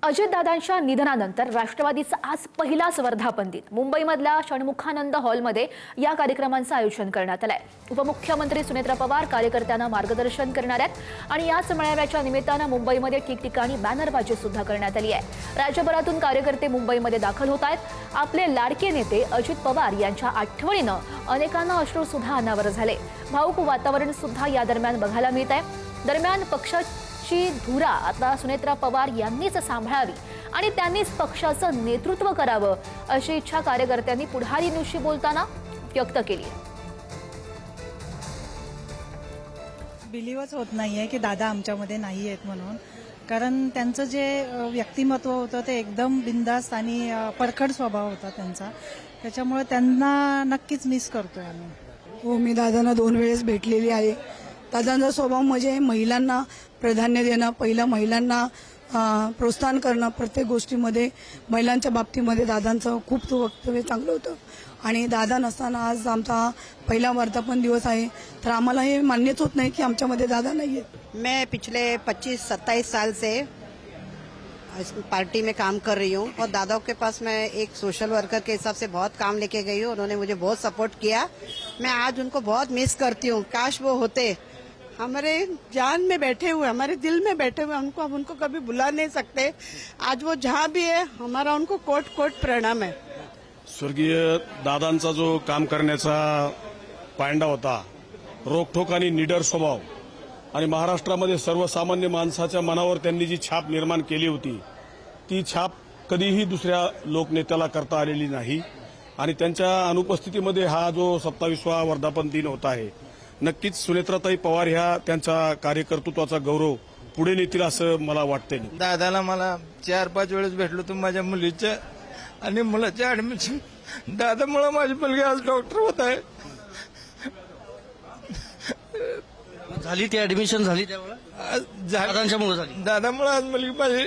अजितदादांच्या निधनानंतर राष्ट्रवादीचा आज पहिलाच वर्धापन दिन मुंबईमधल्या षण्मुखानंद हॉलमध्ये या कार्यक्रमांचं आयोजन करण्यात आलंय। उपमुख्यमंत्री सुनेत्रा पवार कार्यकर्त्यांना मार्गदर्शन करणार आहेत आणि याच मेळाव्याच्या निमित्तानं मुंबईमध्ये ठिकठिकाणी बॅनरबाजी सुद्धा करण्यात आली आहे। राज्यभरातून कार्यकर्ते मुंबईमध्ये दाखल होत आहेत। आपले लाडके नेते अजित पवार यांच्या आठवणीनं अनेकांना अश्रू सुद्धा अनावर झाले। भावुक वातावरण सुद्धा या दरम्यान बघायला मिळत आहे। दरम्यान पक्षाची धुरा आता सुनेत्रा पवार यांनीच सांभाळावी आणि त्यांनीच पक्षाचं नेतृत्व करावं अशी इच्छा कार्यकर्त्यांनी पुढारी न्यूजशी बोलताना व्यक्त केली। बिलीवच होत नाहीये की दादा आमच्यामध्ये नाही आहेत म्हणून, कारण त्यांचं जे व्यक्तिमत्व होतं ते एकदम बिनधास्त आणि परखड स्वभाव होता त्यांचा, त्याच्यामुळे त्यांना नक्कीच मिस करतोय आम्ही। हो, मी दादांना 2 वेळेस भेटलेली आहे। दादांचा स्वभाव म्हणजे महिलांना प्राधान्य देणं, पहिलं महिलांना प्रोत्साहन करणं, प्रत्येक गोष्टीमध्ये महिलांच्या बाबतीमध्ये दादांचं खूप वक्तव्य चांगलं होतं आणि दादा नसताना आज आमचा पहिला वर्धापन दिवस आहे, तर आम्हाला हे मान्यच होत नाही की आमच्यामध्ये दादा नाही आहेत। मैं पिछले 25-27 साल से इस पार्टी में काम कर रही हूँ और दादा के पास मैं एक सोशल वर्कर के हिसाब से बहुत काम लेके गई हूँ। उन्होंने मुझे बहुत सपोर्ट किया। मैं आज उनको बहुत मिस करती हूँ। काश वो होते, हमारे जान में बैठे हुए, हमारे दिल में बैठे हुए, हमको हम उनको कभी बुला नहीं सकते। आज वो जहाँ भी है, हमारा उनको कोट कोट प्रणाम है। स्वर्गीय दादांचा जो काम करण्याचा पायंडा होता, रोखठोक आणि निडर स्वभाव आणि महाराष्ट्रामध्ये सर्वसामान्य माणसाच्या मनावर त्यांनी जी छाप निर्माण केली होती, ती छाप कधीही दुसऱ्या लोकनेत्याला करता आलेली नाही आणि त्यांच्या अनुपस्थितीमध्ये हा जो 27वा वर्धापन दिन होत आहे, नक्कीच सुनेत्राताई पवार ह्या त्यांच्या कार्यकर्तृत्वाचा गौरव पुढे नेतील असं मला वाटतंय। दादाला मला 4-5 वेळेस भेटलो होतो माझ्या मुलीच्या आणि मुलाचे ऍडमिशन दादामुळे माझी मुलगी आज डॉक्टर होत आहे। झाली ती ऍडमिशन झाली त्यामुळे दादांच्यामुळे झाली, दादामुळे आज मुलगी माझी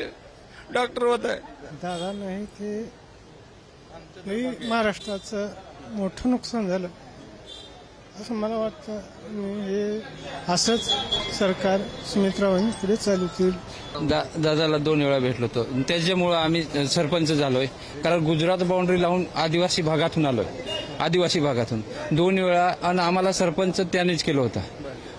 डॉक्टर होत आहे। दादा नाही ते महाराष्ट्राचं मोठं नुकसान झालं असं मला वाटतं। हे असंच सरकार सुमित्राबाईंनी पुढे चालू केलं। दादाला 2 वेळा भेटलो होतो, त्याच्यामुळे आम्ही सरपंच झालोय, कारण गुजरात बाउंड्री लावून आदिवासी भागातून आलोय, आदिवासी भागातून 2 वेळा, आणि आम्हाला सरपंच त्यानेच केलं होतं।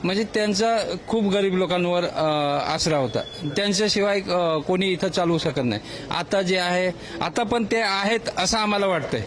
म्हणजे त्यांचा खूप गरीब लोकांवर आसरा होता, त्यांच्याशिवाय कोणी इथं चालवू शकत नाही। आता जे आहे, आता पण ते आहेत असं आम्हाला वाटतंय।